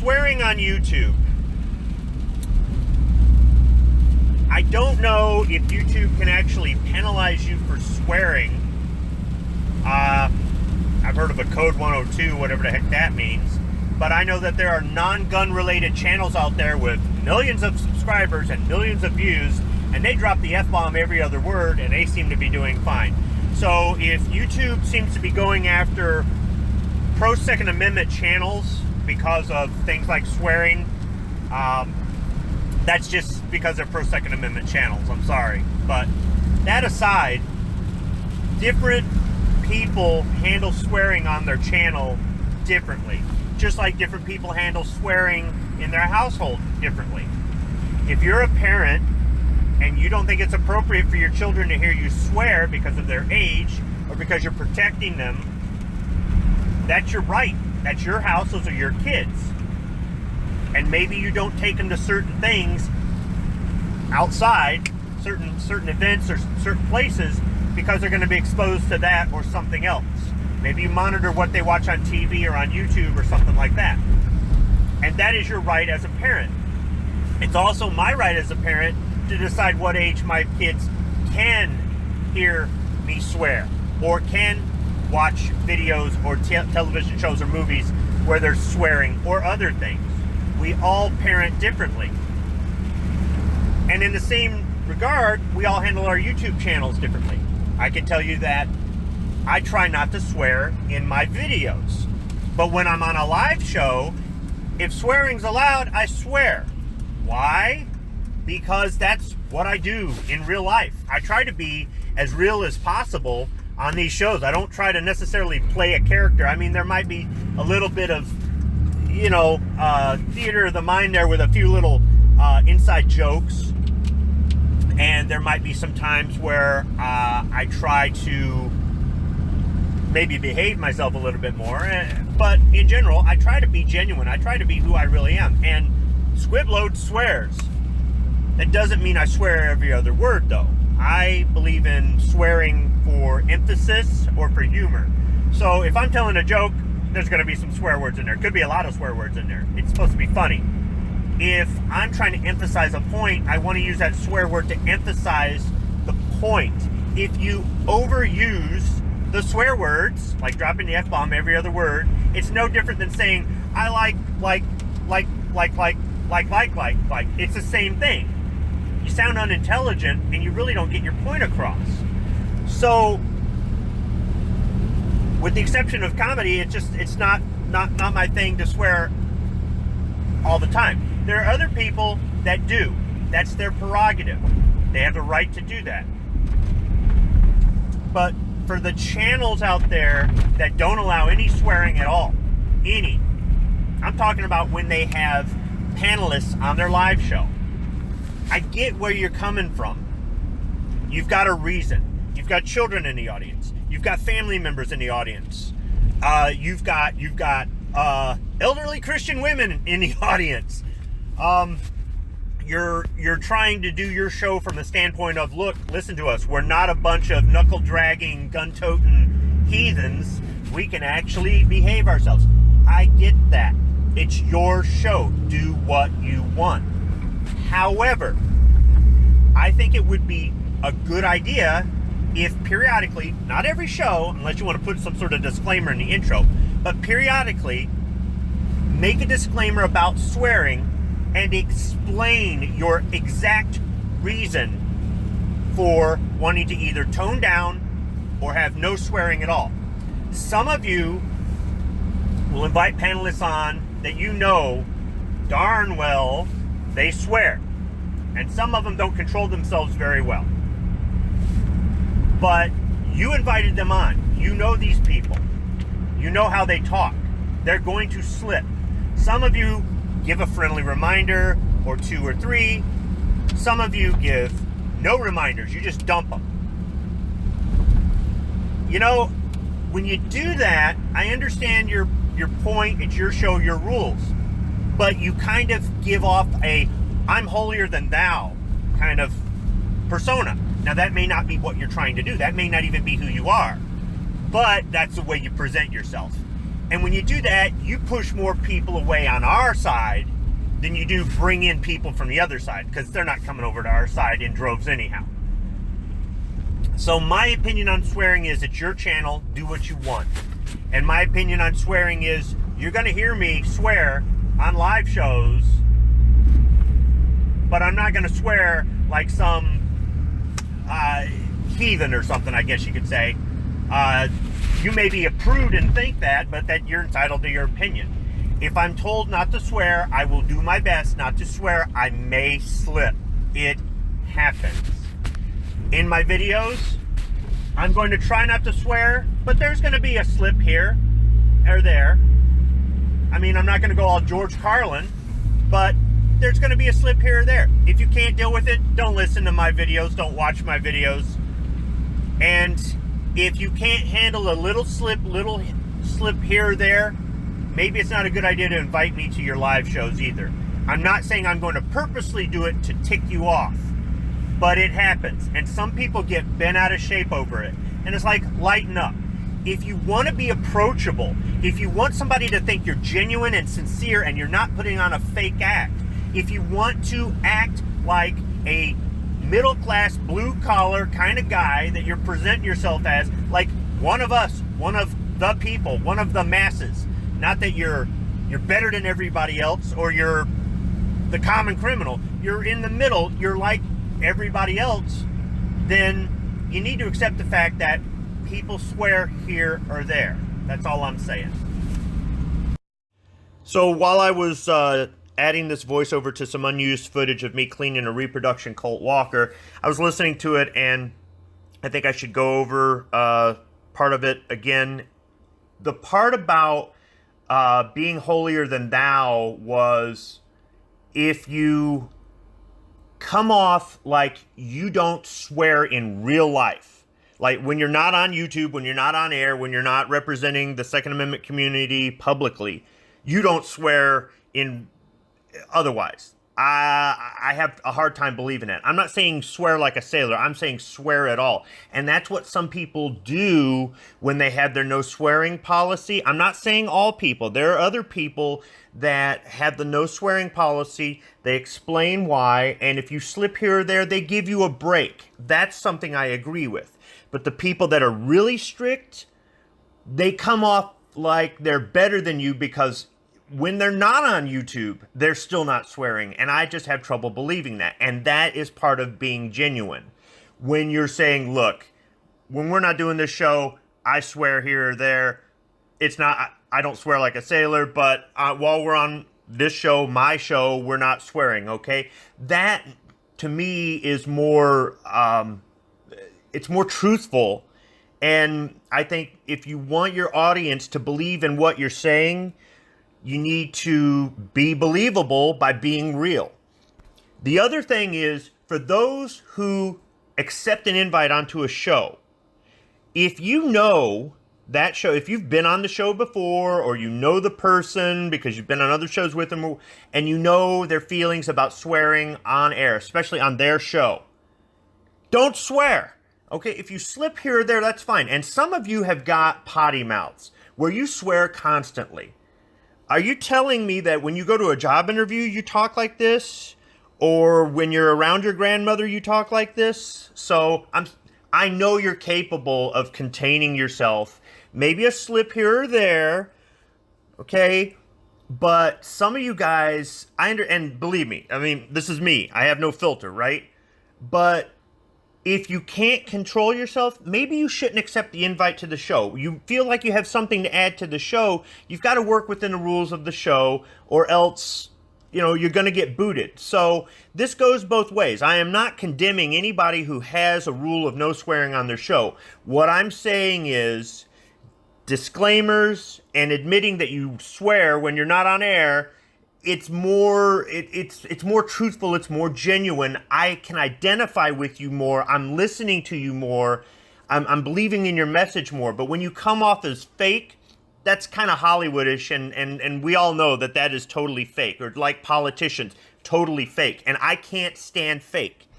swearing on YouTube. I don't know if YouTube can actually penalize you for swearing. I've heard of a code 102, whatever the heck that means. But I know that there are non-gun related channels out there with millions of subscribers and millions of views, and they drop the F-bomb every other word, and they seem to be doing fine. So if YouTube seems to be going after pro-Second Amendment channels because of things like swearing, that's just because they're pro-Second Amendment channels. I'm sorry. But that aside, different people handle swearing on their channel differently. Just like different people handle swearing in their household differently. If you're a parent and you don't think it's appropriate for your children to hear you swear because of their age or because you're protecting them, that's your right. That's your house. Those are your kids. And maybe you don't take them to certain things outside, certain events or certain places, because they're going to be exposed to that or something else. Maybe you monitor what they watch on TV or on YouTube or something like that. And that is your right as a parent. It's also my right as a parent to decide what age my kids can hear me swear or can watch videos or television shows or movies where there's swearing or other things. We all parent differently. And in the same regard, we all handle our YouTube channels differently. I can tell you that I try not to swear in my videos. But when I'm on a live show, if swearing's allowed, I swear. Why? Because that's what I do in real life. I try to be as real as possible on these shows. I don't try to necessarily play a character. I mean, there might be a little bit of, theater of the mind there with a few little inside jokes. And there might be some times where I try to maybe behave myself a little bit more. But in general, I try to be genuine. I try to be who I really am. And Squib loads swears. That doesn't mean I swear every other word, though. I believe in swearing for emphasis or for humor. So if I'm telling a joke, there's going to be some swear words in there. Could be a lot of swear words in there. It's supposed to be funny. If I'm trying to emphasize a point, I want to use that swear word to emphasize the point. If you overuse the swear words, like dropping the F-bomb every other word, it's no different than saying, I like. It's the same thing. You sound unintelligent and you really don't get your point across. So, with the exception of comedy, it's not my thing to swear all the time. There are other people that do. That's their prerogative. They have the right to do that. But for the channels out there that don't allow any swearing at all, I'm talking about when they have panelists on their live show. I get where you're coming from. You've got a reason. You've got children in the audience. You've got family members in the audience. You've got elderly Christian women in the audience. You're trying to do your show from the standpoint of, look, listen to us. We're not a bunch of knuckle-dragging, gun-toting heathens. We can actually behave ourselves. I get that. It's your show. Do what you want. However, I think it would be a good idea if periodically, not every show, unless you want to put some sort of disclaimer in the intro, but periodically, make a disclaimer about swearing and explain your exact reason for wanting to either tone down or have no swearing at all. Some of you will invite panelists on that you know darn well they swear. And some of them don't control themselves very well. But you invited them on. You know these people. You know how they talk. They're going to slip. Some of you give a friendly reminder or 2 or 3. Some of you give no reminders. You just dump them. When you do that, I understand your point. It's your show, your rules. But you kind of give off a I'm holier than thou kind of persona. Now, that may not be what you're trying to do. That may not even be who you are. But that's the way you present yourself. And when you do that, you push more people away on our side than you do bring in people from the other side, because they're not coming over to our side in droves anyhow. So my opinion on swearing is, it's your channel, do what you want. And my opinion on swearing is, you're going to hear me swear on live shows, but I'm not going to swear like some heathen or something, I guess you could say. You may be a prude and think that, but that you're entitled to your opinion. If I'm told not to swear, I will do my best not to swear. I may slip. It happens. In my videos, I'm going to try not to swear, but there's going to be a slip here or there. I mean, I'm not going to go all George Carlin, but there's going to be a slip here or there. If you can't deal with it, don't listen to my videos, don't watch my videos. And if you can't handle a little slip here or there, maybe it's not a good idea to invite me to your live shows either. I'm not saying I'm going to purposely do it to tick you off, but it happens. And some people get bent out of shape over it. And it's like, lighten up. If you want to be approachable, if you want somebody to think you're genuine and sincere and you're not putting on a fake act, if you want to act like a middle-class, blue-collar kind of guy that you're presenting yourself as, like one of us, one of the people, one of the masses, not that you're better than everybody else or you're the common criminal, you're in the middle, you're like everybody else, then you need to accept the fact that people swear here or there. That's all I'm saying. So while I was adding this voiceover to some unused footage of me cleaning a reproduction Colt Walker, I was listening to it, and I think I should go over part of it again. The part about being holier than thou was, if you come off like you don't swear in real life, like when you're not on YouTube, when you're not on air, when you're not representing the Second Amendment community publicly, you don't swear in otherwise. I have a hard time believing that. I'm not saying swear like a sailor. I'm saying swear at all. And that's what some people do when they have their no swearing policy. I'm not saying all people. There are other people that have the no swearing policy. They explain why. And if you slip here or there, they give you a break. That's something I agree with. But the people that are really strict, they come off like they're better than you, because when they're not on YouTube, they're still not swearing. And I just have trouble believing that. And that is part of being genuine. When you're saying, look, when we're not doing this show, I swear here or there. It's not, I don't swear like a sailor, but while we're on this show, my show, we're not swearing, okay? That, to me, is more, it's more truthful. And I think if you want your audience to believe in what you're saying, you need to be believable by being real. The other thing is, for those who accept an invite onto a show, if you know that show, if you've been on the show before, or you know the person because you've been on other shows with them, and you know their feelings about swearing on air, especially on their show, don't swear. Okay, if you slip here or there, that's fine. And some of you have got potty mouths where you swear constantly. Are you telling me that when you go to a job interview, you talk like this? Or when you're around your grandmother, you talk like this? So I know you're capable of containing yourself. Maybe a slip here or there, okay? But some of you guys, and believe me, I mean, this is me. I have no filter, right? But if you can't control yourself, maybe you shouldn't accept the invite to the show. You feel like you have something to add to the show, you've got to work within the rules of the show, or else, you know, you're going to get booted. So this goes both ways. I am not condemning anybody who has a rule of no swearing on their show. What I'm saying is disclaimers and admitting that you swear when you're not on air. It's more, it's more truthful, it's more genuine. I can identify with you more. I'm listening to you more. I'm believing in your message more. But when you come off as fake, that's kind of Hollywoodish, and we all know that that is totally fake. Or like politicians, totally fake. And I can't stand fake.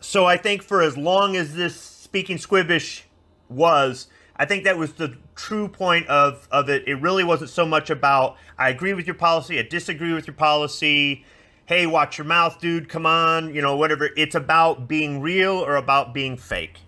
So I think for as long as this Speaking Squibbish was, I think that was the true point of it. It really wasn't so much about, I agree with your policy, I disagree with your policy, hey, watch your mouth, dude, come on, you know, whatever. It's about being real or about being fake.